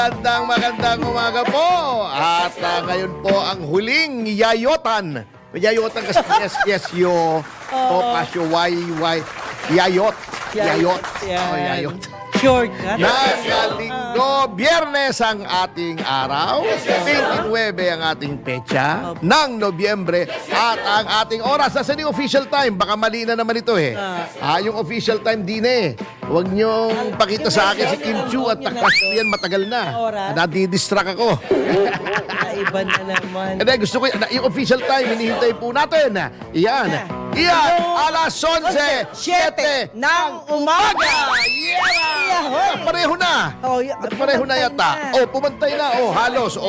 Magandang umaga po. At ngayon po ang huling yayotan. Yayotan kasi yes, yo. Topasyo, y. Yayot. Yayot. Yayot. Shortcut. Ng linggo, biyernes ang ating araw, 29 ang ating pecha ng Nobyembre at ang ating oras. Nasaan yung official time? Baka mali na naman ito eh. Yung official time din eh. Huwag niyong pakita sa akin si Kim Chu at takas yan matagal na. Nadidistract ako. Iba na naman. Hindi, gusto ko yung official time, hinihintay po natin. Iyan, alas 11:07 ng umaga. Pareho na. Pareho na yata. Pumantay na. Halos.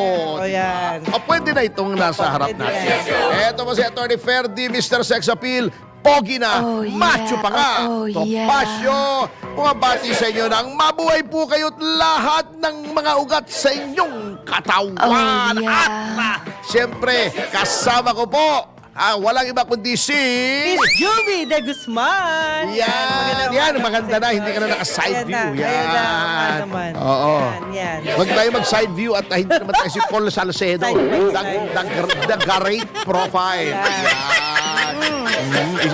Yan. Pwede na itong nasa harap natin. Eto po si Atty. Ferdy, Mr. Sex Appeal. Pogi na. Macho pa nga. Topasyo. Pumabati sa inyo ng mabuhay po kayo't lahat ng mga ugat sa inyong katawan. At siyempre, kasama ko po. Walang iba kundi si... Miss Juby de Guzman. Yan. Maganda na. Hindi ka na naka-side view. Yan. Oo. Yan. Huwag tayo mag-side view at hindi naman tayo si Paul Salcedo. The great profile.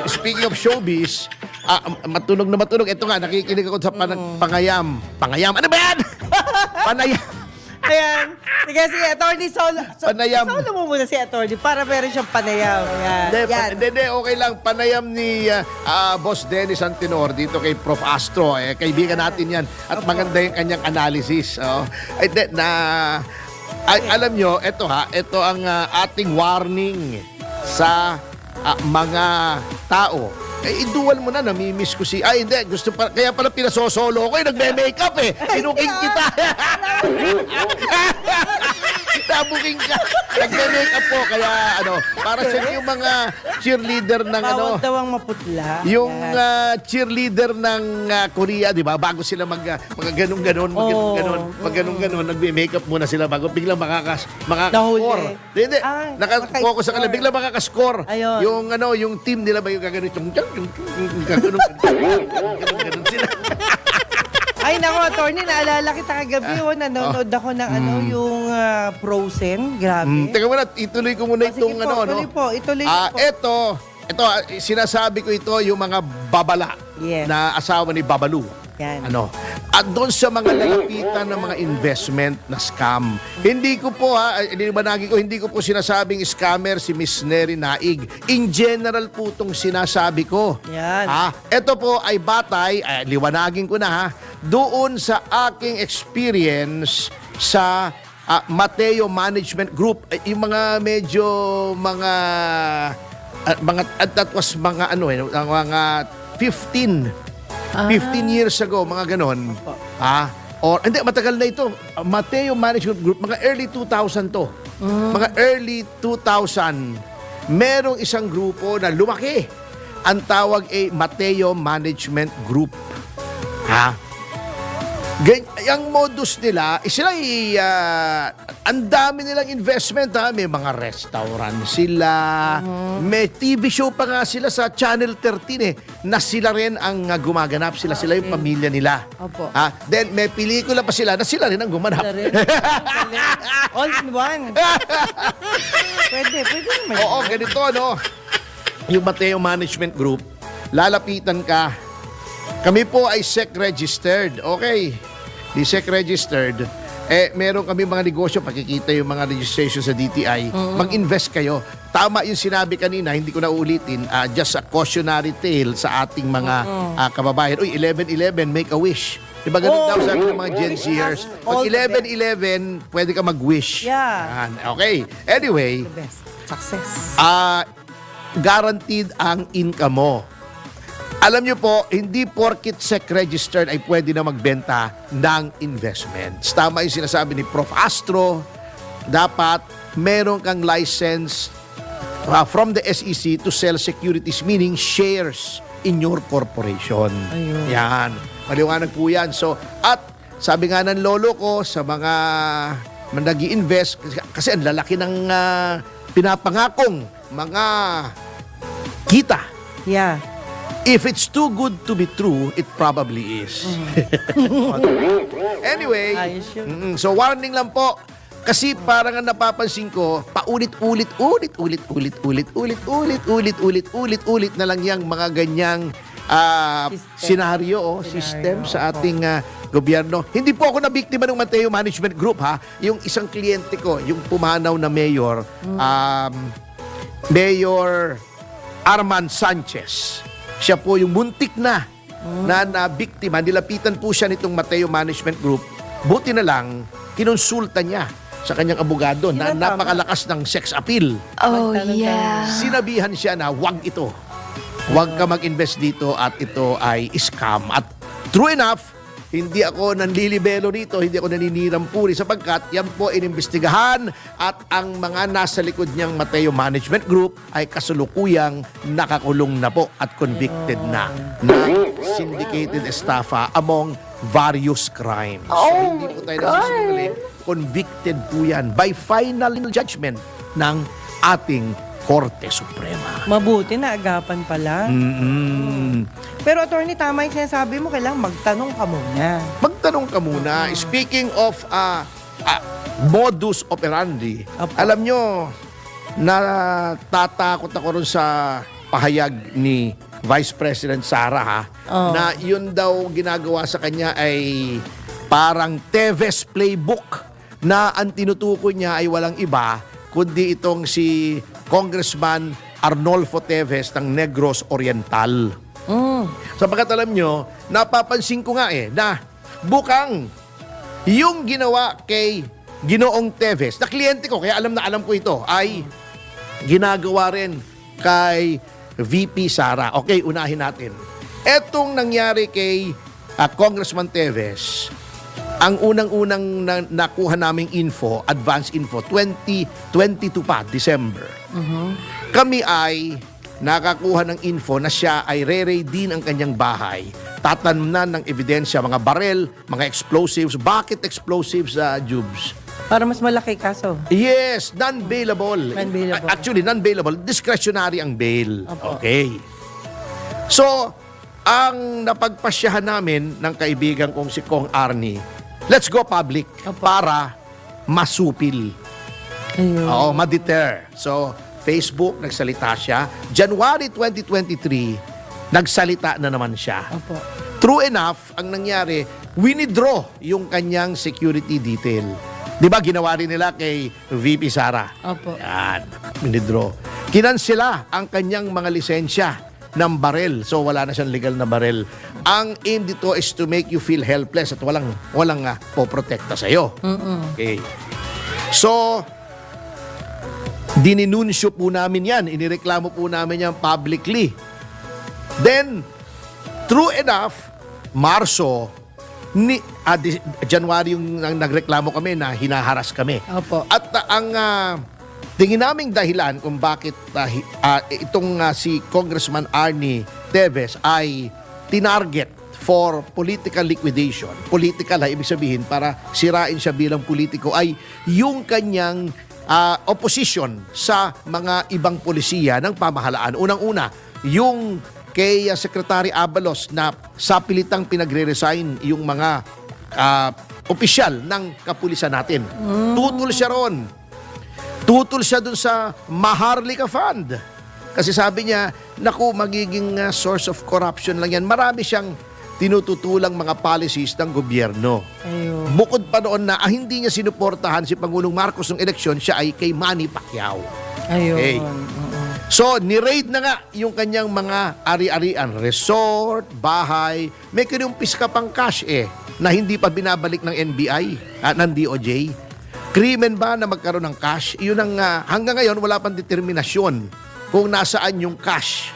Speaking of showbiz, matunog na matunog. Ito nga, nakikinig ako sa pangayam. Pangayam? Ano ba yan? Panayam. Ayan. Sige, Atty. Solo. Panayam. Solo mo muna si Atty. para meron siyang panayam. Yan. Hindi, okay lang. Panayam ni Boss Dennis Antinor dito kay Prof. Astro. Kaibigan natin yan. At maganda yung kanyang analysis. Alam nyo, ito ang ating warning sa mga tao. Idual mo na, namimiss ko si... hindi, gusto pa... Kaya pala pinasosolo ko, nagme-makeup Inuking kita. Nabuking ka. Nagme-makeup po, kaya para sa yung mga cheerleader ng Bawal daw ang maputla. Yung cheerleader ng Korea, di ba? Bago sila mag ganun-ganon, nagme-makeup muna sila bago biglang makaka-score. Hindi, naka-focus sa kanila, biglang makaka-score. Yung yung team nila ba yung gagano'n yung gagano'n sila. Ay, naku, Atty. Naalala kita kagabi, nanonood ako ng yung Frozen. Grabe. Teka muna, ituloy ko muna itong Ituloy po. Ito, sinasabi ko ito yung mga babala na asawa ni Babalu. Yan. At doon sa mga lalapitan ng mga investment na scam. Hindi ko po hindi ko po sinasabing scammer si Miss Neri Naig. In general po itong sinasabi ko. Yan. Ito po ay batay, liwanagin ko na doon sa aking experience sa Mateo Management Group. Yung mga that was mga mga 15 years ago, mga ganon. Hindi, matagal na ito. Mateo Management Group, mga early 2000 to. Mga early 2000. Merong isang grupo na lumaki. Ang tawag ay Mateo Management Group. Yung modus nila, sila ang dami nilang investment May mga restaurant sila. May TV show pa nga sila sa Channel 13 na sila rin ang gumaganap. Sila yung pamilya nila. Opo. Then may pelikula pa sila na sila rin ang gumanap. All in one. Pwede naman. Oo, ganito yung Mateo Management Group, lalapitan ka. Kami po ay SEC registered. Okay. Di SEC registered. Meron kami mga negosyo, pakikita yung mga registration sa DTI. Mag-invest kayo. Tama yung sinabi kanina, hindi ko na uulitin. Just a cautionary tale sa ating mga kababayan. 11-11, make a wish. Diba ganun daw sabi ng mga Gen Zers? Pag 11-11, pwede ka mag-wish. Yeah. Okay. Anyway. The best. Success. Guaranteed ang income mo. Alam nyo po, hindi porkit SEC registered ay pwede na magbenta ng investments. Tama yung sinasabi ni Prof. Astro, dapat meron kang license from the SEC to sell securities, meaning shares in your corporation. Ayun. Yan. Maliwanag po yan. So, at sabi nga ng lolo ko sa mga nag-i-invest, kasi ang lalaki ng pinapangakong mga kita. Yeah. if it's too good to be true, it probably is. Anyway, Ayos yun. so warning lang po. Kasi parang ang napapansin ko, paulit-ulit na lang yung mga ganyang senaryo, system sa ating gobyerno. Hindi po ako nabiktima ng Mateo Management Group, ha. Yung isang kliyente ko, yung pumanaw na mayor, Mayor Arman Sanchez. Siya po yung muntik na biktima. Nilapitan po siya nitong Mateo Management Group. Buti na lang, kinonsulta niya sa kanyang abogado na napakalakas ng sex appeal. Oh, yeah. Sinabihan siya na wag ito. Wag ka mag-invest dito at ito ay scam. At true enough, hindi ako nanlilibelo dito, hindi ako naninirampuri sapagkat yan po inimbestigahan at ang mga nasa likod niyang Mateo Management Group ay kasulukuyang nakakulong na po at convicted na syndicated estafa among various crimes. So hindi po tayo nasisinungaling. Convicted po yan by final judgment ng ating Korte Suprema. Mabuti na agapan pala. Pero attorney, tama yung sinasabi mo, kailangan magtanong ka muna. Magtanong ka muna. Speaking of modus operandi, Opo. alam nyo, natatakot ako rin sa pahayag ni Vice President Sara, ha, na yun daw ginagawa sa kanya ay parang Teves playbook na ang tinutukoy niya ay walang iba kundi itong si Congressman Arnolfo Teves ng Negros Oriental. Sapagkat alam nyo, napapansin ko nga na bukang yung ginawa kay Ginoong Teves, na kliyente ko, kaya alam ko ito, ay ginagawa rin kay VP Sara. Okay, unahin natin. Etong nangyari kay Congressman Teves, ang unang-unang nakuha naming info, advance info, 2022 pa, December. Kami ay nakakuha ng info na siya ay re-raid din ang kanyang bahay. Tatanumnan ng ebidensya, mga barel, mga explosives. Bakit explosives, Jubes? Para mas malaki kaso. Yes, non-bailable. Non-bailable. Actually, non-bailable. Discretionary ang bail. Opo. Okay. So, ang napagpasyahan namin ng kaibigan kong si Kong Arnie, let's go public para masupil. Ayun. Oo, ma-deter. So, Facebook, nagsalita siya. January 2023, nagsalita na naman siya. Opo. True enough, ang nangyari, winidraw yung kanyang security detail. Di ba, ginawa rin nila kay VP Sara? Opo. Yan, winidraw. Kinansela ang kanyang mga lisensya ng barel. So, wala na siyang legal na barel. Ang aim dito is to make you feel helpless at walang poprotekta sa'yo. Okay. So, dininunsyo po namin yan. Inireklamo po namin yan publicly. Then, true enough, Marso, January yung nagreklamo kami na hinaharas kami. Opo. At ang tingin naming dahilan kung bakit itong si Congressman Arnie Teves ay tinarget for political liquidation. Political, ibig sabihin, para sirain siya bilang politiko, ay yung kanyang opposition sa mga ibang polisiya ng pamahalaan. Unang-una, yung kay Secretary Abalos na sa pilitang pinagre-resign yung mga opisyal ng kapulisan natin. Tutol siya ron. Tutol siya dun sa Maharlika Fund. Kasi sabi niya, naku, magiging source of corruption lang yan. Marami siyang tinututulang mga policies ng gobyerno. Ayun. Bukod pa doon na hindi niya sinuportahan si Pangulong Marcos ng eleksyon, siya ay kay Manny Pacquiao. Ayun. Okay. So, ni-raid na nga yung kanyang mga ari-arian, resort, bahay. May kinumpis ka pang cash na hindi pa binabalik ng NBI at ng DOJ. Krimen ba na magkaroon ng cash? Yun ang hanggang ngayon wala pang determinasyon kung nasaan yung cash.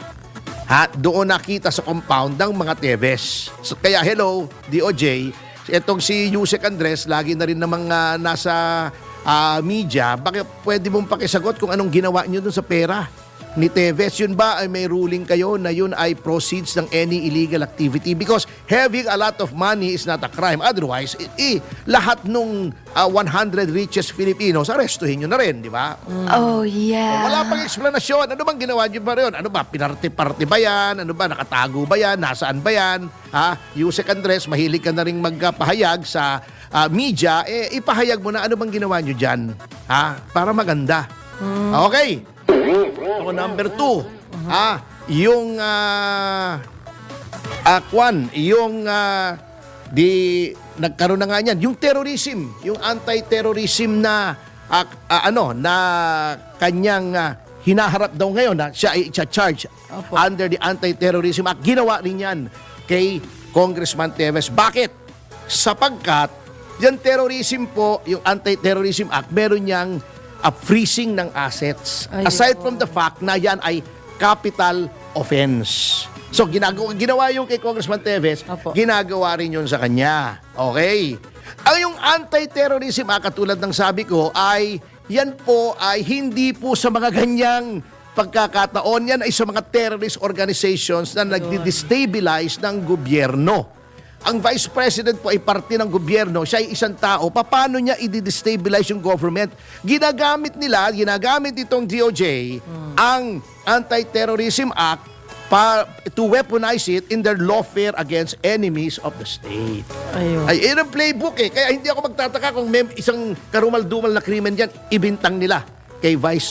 Doon nakita sa compound ng mga Teves. So, kaya hello, DOJ, itong si Yusek Andres, lagi na rin namang nasa media, bakit pwede mong pakisagot kung anong ginawa niyo dun sa pera? ni Teves, yun ba ay may ruling kayo na yun ay proceeds ng any illegal activity? Because having a lot of money is not a crime. Otherwise, lahat nung 100 richest Filipinos, arestuhin nyo na rin, di ba? Oh, yeah. Wala pang eksplanasyon. Ano bang ginawa nyo ba rin? Ano ba? Pinarte-parte ba yan? Ano ba? Nakatago ba yan? Nasaan ba yan? Yusek Andres, mahilig ka na rin magpahayag sa media. Ipahayag mo na ano bang ginawa nyo dyan? Para maganda. Okay. Ako, number 2. Yung nagkaroon na nga niyan, yung terrorism, yung anti-terrorism na na kanyang hinaharap daw ngayon na siya ay charge under the Anti-Terrorism Act. Ginawa rin yan kay Congressman Teves. Bakit? Sapagkat yung terrorism po, yung Anti-Terrorism Act, meron niyang freezing ng assets. Aside from the fact na yan ay capital offense. So, ginawa yung kay Congressman Teves, ginagawa rin yun sa kanya. Okay. Yung Anti-Terrorism Act, katulad ng sabi ko, ay yan po ay hindi po sa mga ganyang pagkakataon. Yan ay sa mga terrorist organizations na nagdi-destabilize ng gobyerno. Ang Vice President po ay parte ng gobyerno. Siya ay isang tao. Paano niya i-destabilize yung government? Ginagamit itong DOJ ang Anti-Terrorism Act to weaponize it in their lawfare against enemies of the state. Ayun. Ay, yun ang playbook eh. Kaya hindi ako magtataka kung may isang karumal-dumal na krimen dyan, ibintang nila kay Vice